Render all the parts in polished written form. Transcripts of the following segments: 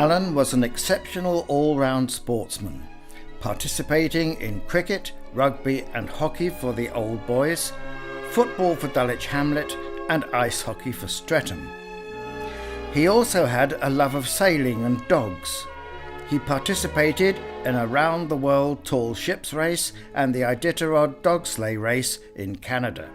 Alan was an exceptional all-round sportsman, participating in cricket, rugby and hockey for the Old Boys, football for Dulwich Hamlet and ice hockey for Streatham. He also had a love of sailing and dogs. He participated in a round-the-world tall ships race and the Iditarod dog sleigh race in Canada.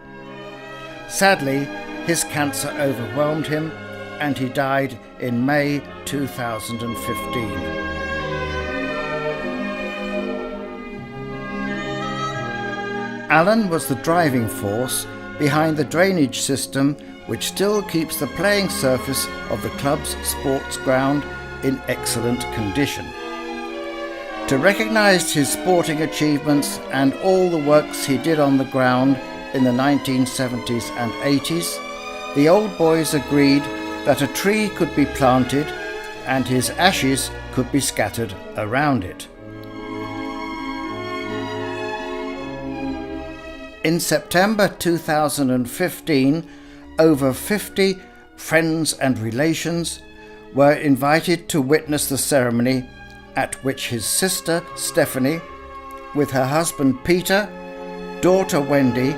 Sadly, his cancer overwhelmed him and he died in May 2015. Alan was the driving force behind the drainage system which still keeps the playing surface of the club's sports ground in excellent condition. To recognise his sporting achievements and all the works he did on the ground in the 1970s and 80s, the Old Boys agreed that a tree could be planted and his ashes could be scattered around it. In September 2015, over 50 friends and relations were invited to witness the ceremony, at which his sister Stephanie, with her husband Peter, daughter Wendy,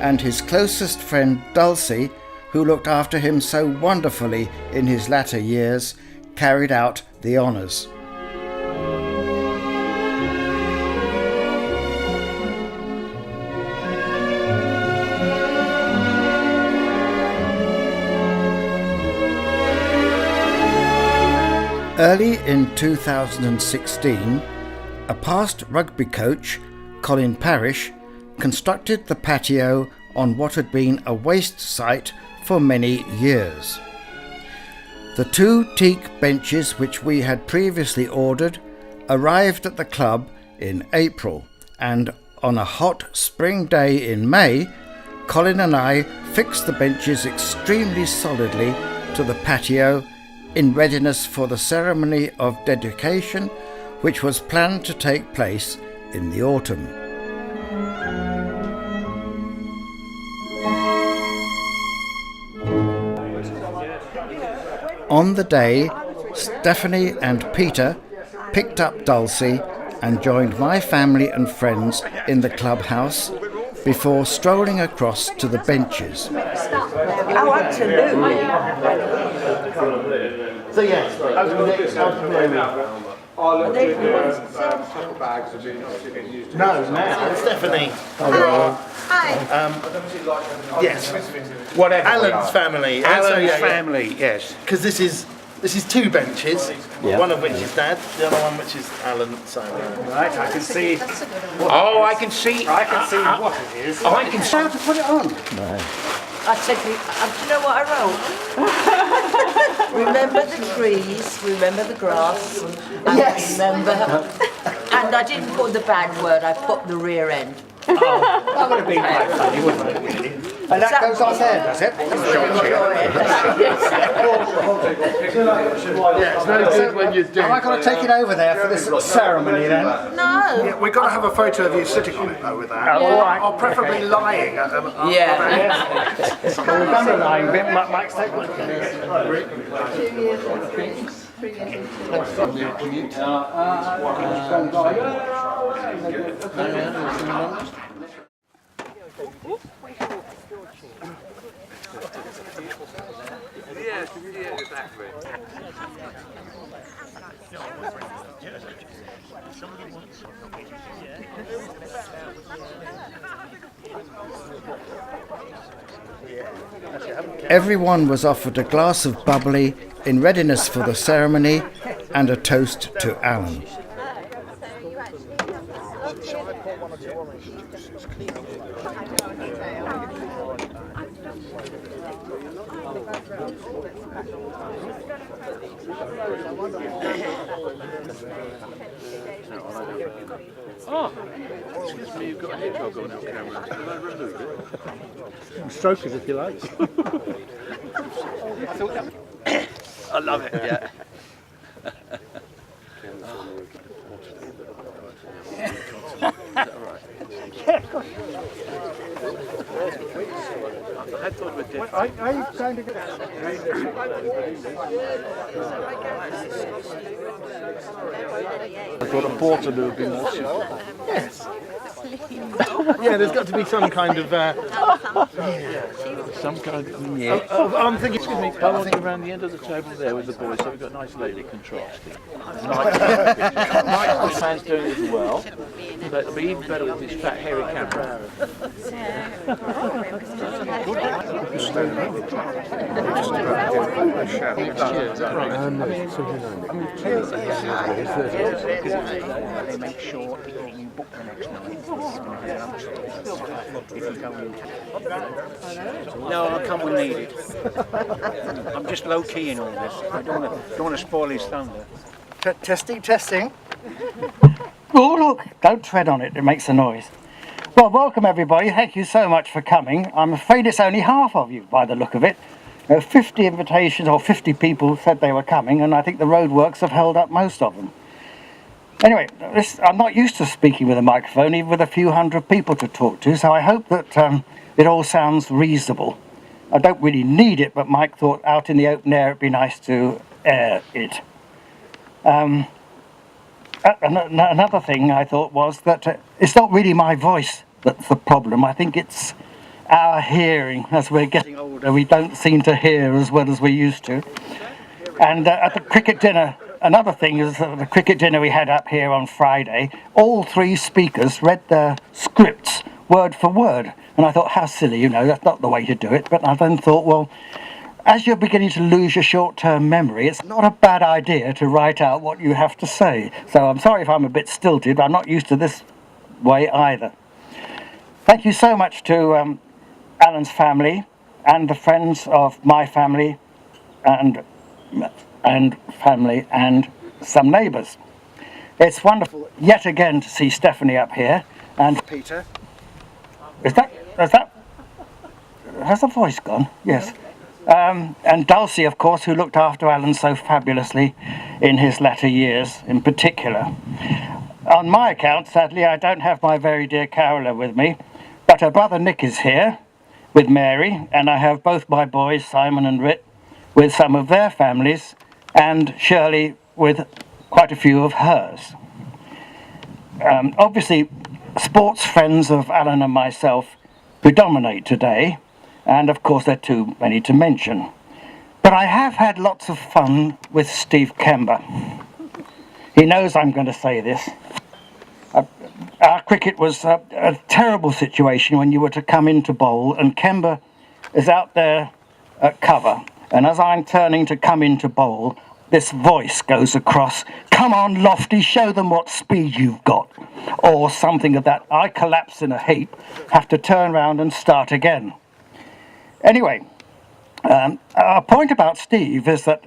and his closest friend Dulcie, who looked after him so wonderfully in his latter years, carried out the honours. Early in 2016, a past rugby coach, Colin Parrish, constructed the patio on what had been a waste site for many years. The 2 teak benches which we had previously ordered arrived at the club in April, and on a hot spring day in May, Colin and I fixed the benches extremely solidly to the patio in readiness for the ceremony of dedication which was planned to take place in the autumn. On the day, Stephanie and Peter picked up Dulcie and joined my family and friends in the clubhouse before strolling across to the benches. Oh, absolutely. So yes, no, Stephanie. Hi. Yes. Whatever. Alan's family. Alan's family, yes. Because this is 2 benches, one of which is Dad, the other one which is Alan. So Right, I can see. Oh, I can see. I can see what it is. I can see how to put it on. No. I said, do you know what I wrote? Remember the trees, remember the grass, and remember. And I didn't put the bad word, I put the rear end. Oh, that would have been quite funny, wouldn't it, really? And that goes on there, does it? yeah, it's very good when you're doing. Am I going to take it over there for this ceremony then? No. Yeah, we've got to have a photo of you sitting on it though with that. All right. Or preferably lying. Yeah. We've done the lying bit, Max, take one. Everyone was offered a glass of bubbly in readiness for the ceremony and a toast to Alan. Oh, excuse me, you've got a hedgehog on our camera. Can I remove it? Stroke it if you like. I love it, yeah. I had thought of a different. Are you trying to get... I thought a portal would be more suitable. Yes. Yeah, there's got to be some kind of. Some kind of. Yeah. I'm thinking. Excuse me, I want you around the end of the table there with the boys, so we've got a nice lady contrasting. Mike's man's doing it as well, but it'll be even better with this fat, hairy camera. They make sure you book the next night. No, I'll come when needed. I'm just low key in all this. I don't want to spoil his thunder. Testing. Oh, look, don't tread on it, it makes a noise. Well, welcome everybody, thank you so much for coming. I'm afraid it's only half of you by the look of it. 50 invitations, or 50 people said they were coming, and I think the roadworks have held up most of them. Anyway, I'm not used to speaking with a microphone, even with a few hundred people to talk to, so I hope that it all sounds reasonable. I don't really need it, but Mike thought out in the open air it'd be nice to air it. Another thing I thought was that it's not really my voice that's the problem. I think it's our hearing. As we're getting older, we don't seem to hear as well as we used to. And at the cricket dinner, another thing is that the cricket dinner we had up here on Friday, all three speakers read their scripts word for word. And I thought, how silly, that's not the way to do it. But I then thought, well, as you're beginning to lose your short-term memory, it's not a bad idea to write out what you have to say. So I'm sorry if I'm a bit stilted, but I'm not used to this way either. Thank you so much to Alan's family and the friends of my family and family and some neighbours. It's wonderful yet again to see Stephanie up here and Peter. Has the voice gone? Yes. And Dulcie, of course, who looked after Alan so fabulously in his latter years in particular. On my account, sadly, I don't have my very dear Carola with me, but her brother Nick is here with Mary, and I have both my boys, Simon and Rit, with some of their families, and Shirley with quite a few of hers. Obviously, sports friends of Alan and myself predominate today, and of course there are too many to mention. But I have had lots of fun with Steve Kember. He knows I'm going to say this. Our cricket was a terrible situation when you were to come in to bowl, and Kember is out there at cover, and as I'm turning to come in to bowl, this voice goes across, "Come on, Lofty, show them what speed you've got," or something of that. I collapse in a heap, have to turn round and start again. Anyway, our point about Steve is that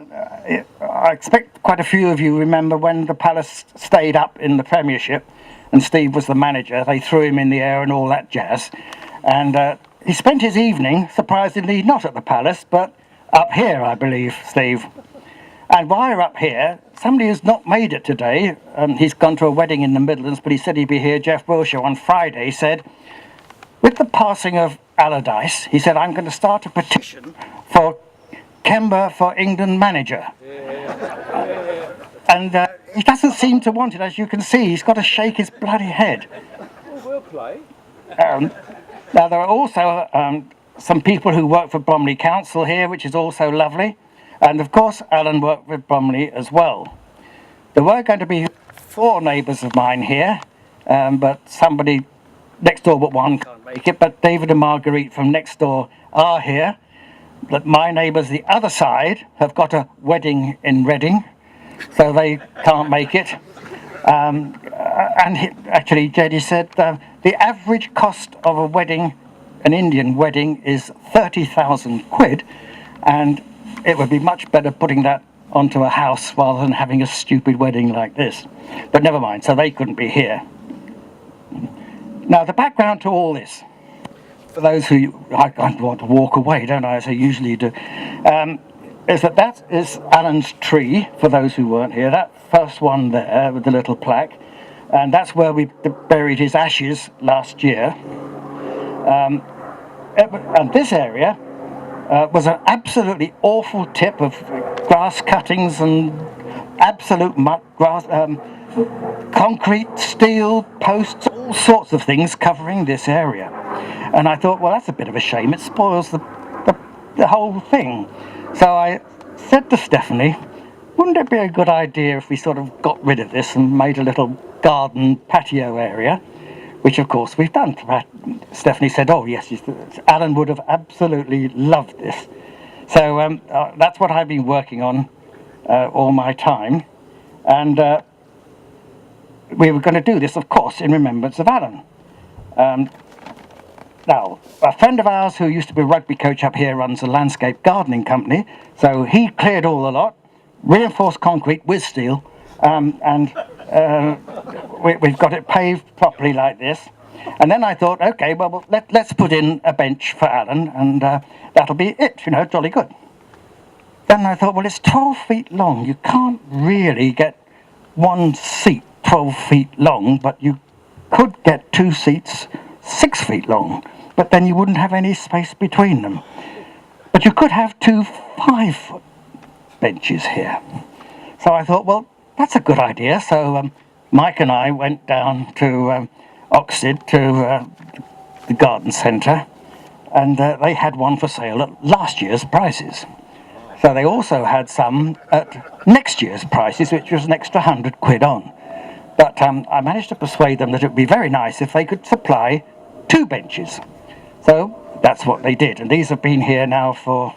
I expect quite a few of you remember when the Palace stayed up in the Premiership and Steve was the manager. They threw him in the air and all that jazz. And he spent his evening, surprisingly, not at the Palace, but up here, I believe, Steve. And while you're up here, somebody who's not made it today, he's gone to a wedding in the Midlands, but he said he'd be here, Jeff Wilshire, on Friday, said, with the passing of Allardyce, he said, I'm going to start a petition for Kember for England manager. And he doesn't seem to want it, as you can see. He's got to shake his bloody head. Well, we'll play. Now, there are also some people who work for Bromley Council here, which is also lovely. And, of course, Alan worked with Bromley as well. There were going to be 4 neighbours of mine here, but somebody next door but one can't make it. But David and Marguerite from next door are here. But my neighbours the other side have got a wedding in Reading, so they can't make it. Actually, Jedi said the average cost of a wedding, an Indian wedding, is 30,000 quid, and it would be much better putting that onto a house rather than having a stupid wedding like this. But never mind, so they couldn't be here. Now, the background to all this, for those who I want to walk away, don't I, as I usually do, is that is Alan's tree, for those who weren't here, that first one there with the little plaque, and that's where we buried his ashes last year. and this area was an absolutely awful tip of grass cuttings and absolute muck, grass, concrete, steel, posts, all sorts of things covering this area. And I thought, well, that's a bit of a shame. It spoils the whole thing. So I said to Stephanie, wouldn't it be a good idea if we sort of got rid of this and made a little garden patio area? Which, of course, we've done. Stephanie said, oh, yes, Alan would have absolutely loved this. So that's what I've been working on all my time. And we were going to do this, of course, in remembrance of Alan. Now, a friend of ours who used to be a rugby coach up here runs a landscape gardening company. So he cleared all the lot, reinforced concrete with steel, and we've got it paved properly like this. And then I thought, okay, well, let's put in a bench for Alan, and that'll be it, you know, jolly good. Then I thought, well, it's 12 feet long. You can't really get one seat 12 feet long, but you could get 2 seats 6 feet long, but then you wouldn't have any space between them. But you could have 2 5-foot benches here. So I thought, well, that's a good idea. So Mike and I went down to Oxted, to the garden centre, and they had one for sale at last year's prices. So they also had some at next year's prices, which was an extra £100 on. But I managed to persuade them that it would be very nice if they could supply 2 benches. So that's what they did, and these have been here now for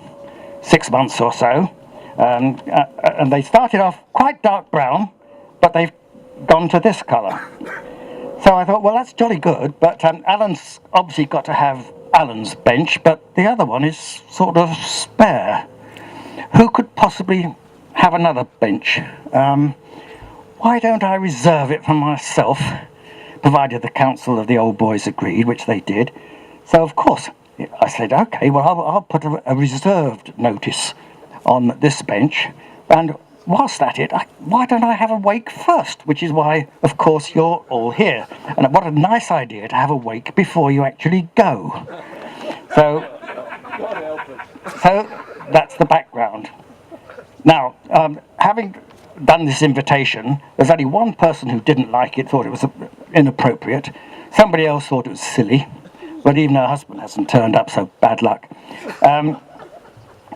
6 months or so. And they started off quite dark brown, but they've gone to this colour. So I thought, well, that's jolly good, but Alan's obviously got to have Alan's bench, but the other one is sort of spare. Who could possibly have another bench? Why don't I reserve it for myself, provided the council of the old boys agreed, which they did. So, of course, I said, okay, well, I'll put a reserved notice on this bench, and whilst at it, why don't I have a wake first? Which is why, of course, you're all here. And what a nice idea to have a wake before you actually go. So that's the background. Now, having done this invitation, there's only one person who didn't like it, thought it was inappropriate. Somebody else thought it was silly, but even her husband hasn't turned up, so bad luck.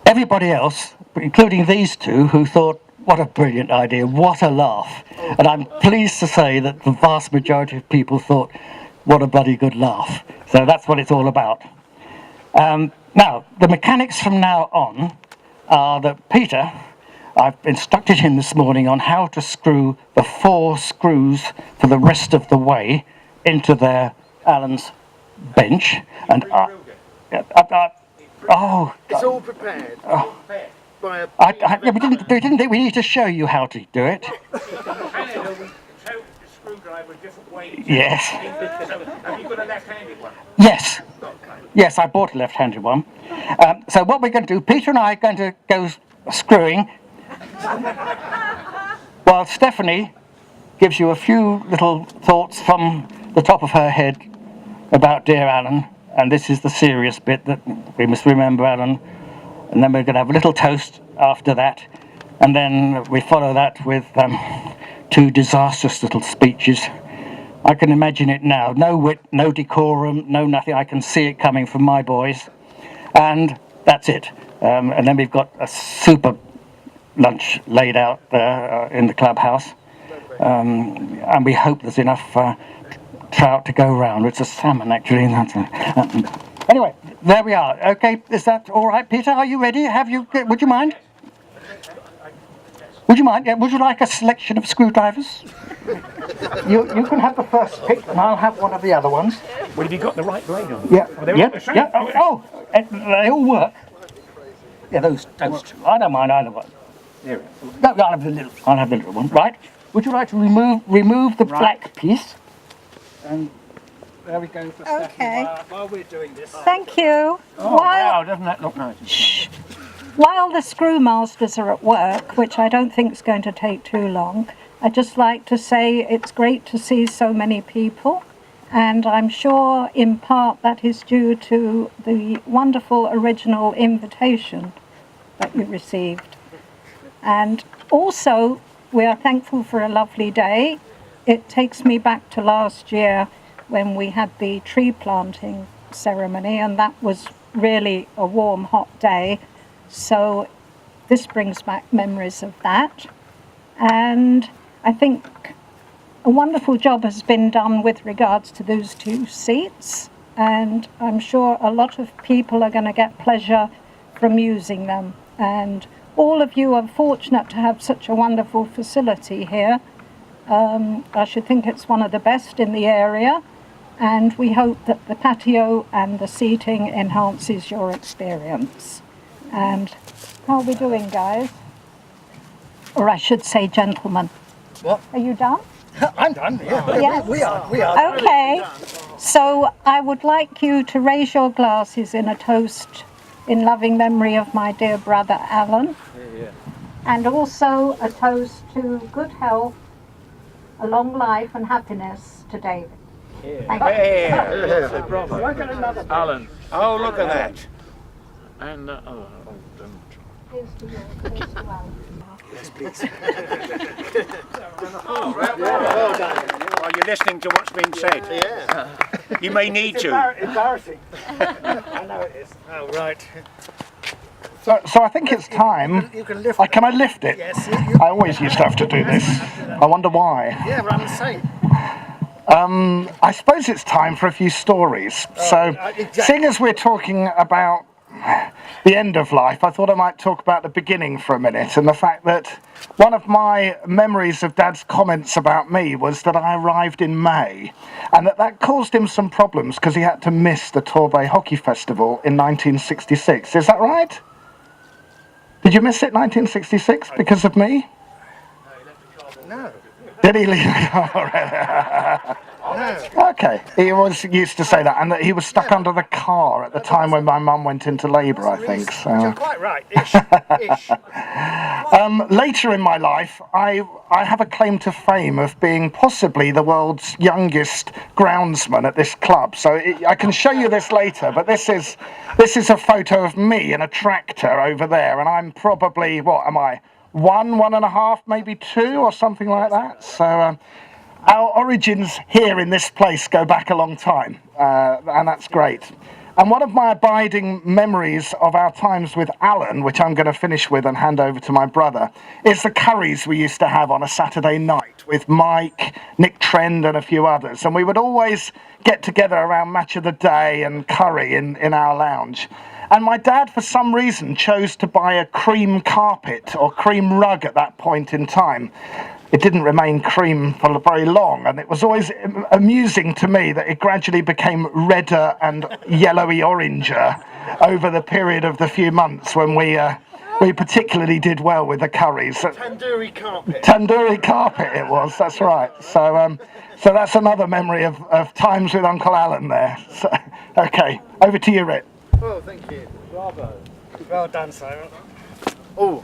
Everybody else, including these two, who thought, what a brilliant idea, what a laugh. And I'm pleased to say that the vast majority of people thought, what a bloody good laugh. So that's what it's all about. Now, the mechanics from now on are that Peter, I've instructed him this morning on how to screw the 4 screws for the rest of the way into Alan's bench. And It's all prepared. we didn't think we need to show you how to do it. Screwdriver different ways. Yes. Have you got a left-handed one? Yes. Yes, I bought a left-handed one. So what we're going to do, Peter and I are going to go screwing, while Stephanie gives you a few little thoughts from the top of her head about dear Alan. And this is the serious bit that we must remember Alan. And then we're going to have a little toast after that. And then we follow that with 2 disastrous little speeches. I can imagine it now. No wit, no decorum, no nothing. I can see it coming from my boys. And that's it. And then we've got a super lunch laid out there in the clubhouse. And we hope there's enough trout to go round. It's a salmon, actually. Anyway, there we are. Okay, is that all right, Peter? Are you ready? Would you mind? Would you mind? Yeah, would you like a selection of screwdrivers? You can have the first pick, and I'll have one of the other ones. Well, have you got the right blade on? Yeah. Oh, they're all the same. They all work. Yeah, those 2. I don't mind either one. There. No, I'll have the little one. Right. Would you like to remove the black piece? And there we go for Okay. while we're doing this. Thank you. Oh, wow, doesn't that look nice? While the screwmasters are at work, which I don't think is going to take too long, I'd just like to say it's great to see so many people And I'm sure in part that is due to the wonderful original invitation that you received. And also, we are thankful for a lovely day. It takes me back to last year when we had the tree planting ceremony, and that was really a warm, hot day. So this brings back memories of that. And I think a wonderful job has been done with regards to those 2 seats, and I'm sure a lot of people are going to get pleasure from using them. And all of you are fortunate to have such a wonderful facility here. I should think it's one of the best in the area, and we hope that the patio and the seating enhances your experience. And how are we doing, guys? Or I should say, gentlemen. What? Are you done? I'm done, yeah. Yes. We are. Okay, so I would like you to raise your glasses in a toast in loving memory of my dear brother Alan, and also a toast to good health, a long life and happiness to David. Thank you. Alan. Oh, look at that. And, Here's to you. Here's to Alan. Well, you're listening to what's being said. Yeah. You may need to. Embarrassing. I know it is. Oh, right. So I think it's time. You can lift Can I lift it? Yes. I always used to have to do this. I wonder why. Yeah, we're on the same. I suppose it's time for a few stories. Seeing as we're talking about the end of life, I thought I might talk about the beginning for a minute, and the fact that one of my memories of Dad's comments about me was that I arrived in May, and that caused him some problems because he had to miss the Torbay Hockey Festival in 1966. Is that right? Did you miss it, 1966, because of me? No. Did he leave? Okay, he was used to say that, and that he was stuck under the car at the time when my mum went into labour, I think. You're quite right, ish. Later in my life, I have a claim to fame of being possibly the world's youngest groundsman at this club. So I can show you this later, but this is a photo of me in a tractor over there, and I'm probably, what am I, 1.5, maybe 2, or something like that. So our origins here in this place go back a long time, and that's great. And one of my abiding memories of our times with Alan, which I'm going to finish with and hand over to my brother, is the curries we used to have on a Saturday night with Mike, Nick Trend and a few others. And we would always get together around Match of the Day and curry in our lounge. And my dad, for some reason, chose to buy a cream carpet or cream rug at that point in time. It didn't remain cream for very long, and it was always amusing to me that it gradually became redder and yellowy oranger over the period of the few months when we particularly did well with the curries. Tandoori carpet. Tandoori carpet it was, that's right. So that's another memory of times with Uncle Alan there. So, okay, over to you, Rick. Oh, thank you. Bravo. Well done, Simon. Oh,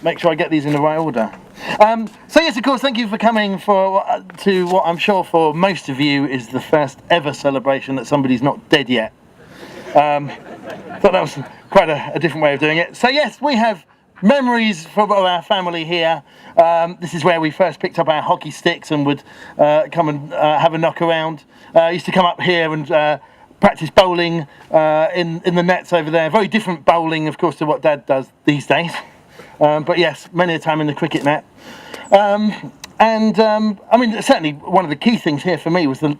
make sure I get these in the right order. So yes, of course, thank you for coming to what I'm sure for most of you is the first ever celebration that somebody's not dead yet. Thought that was quite a different way of doing it. So yes, we have memories from our family here. This is where we first picked up our hockey sticks and would come and have a knock around. Used to come up here and practice bowling in the nets over there. Very different bowling, of course, to what Dad does these days. But yes, many a time in the cricket net. I mean, certainly one of the key things here for me was a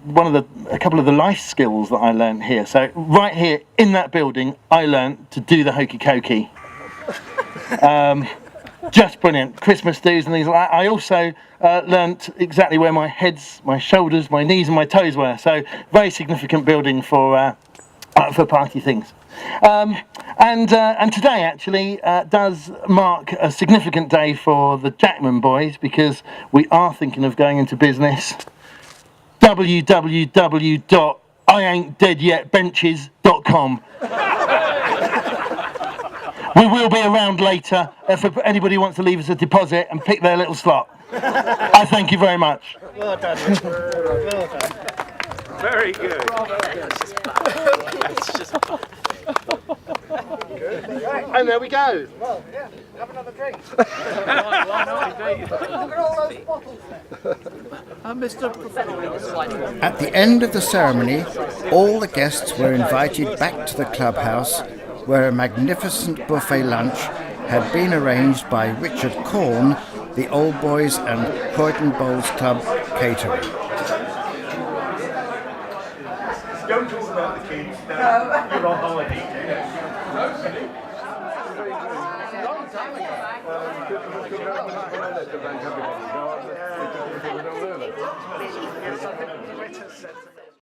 couple of the life skills that I learned here. So right here in that building, I learned to do the hokey cokey. Just brilliant. Christmas do's and things like that. I also learnt exactly where my heads, my shoulders, my knees and my toes were. So very significant building for party things. And today actually does mark a significant day for the Jackman boys because we are thinking of going into business. www.IAin'tDeadYetBenches.com. We will be around later if anybody wants to leave us a deposit and pick their little slot. I thank you very much. Well done. Well done. Very good. And there we go. Well, yeah, have another drink. Why not, indeed? Look at all those bottles. At the end of the ceremony, all the guests were invited back to the clubhouse, where a magnificent buffet lunch had been arranged by Richard Corn, the Old Boys and Croydon Bowls Club caterer. Don't talk about the kids. You're on holiday. Yes, I think the British said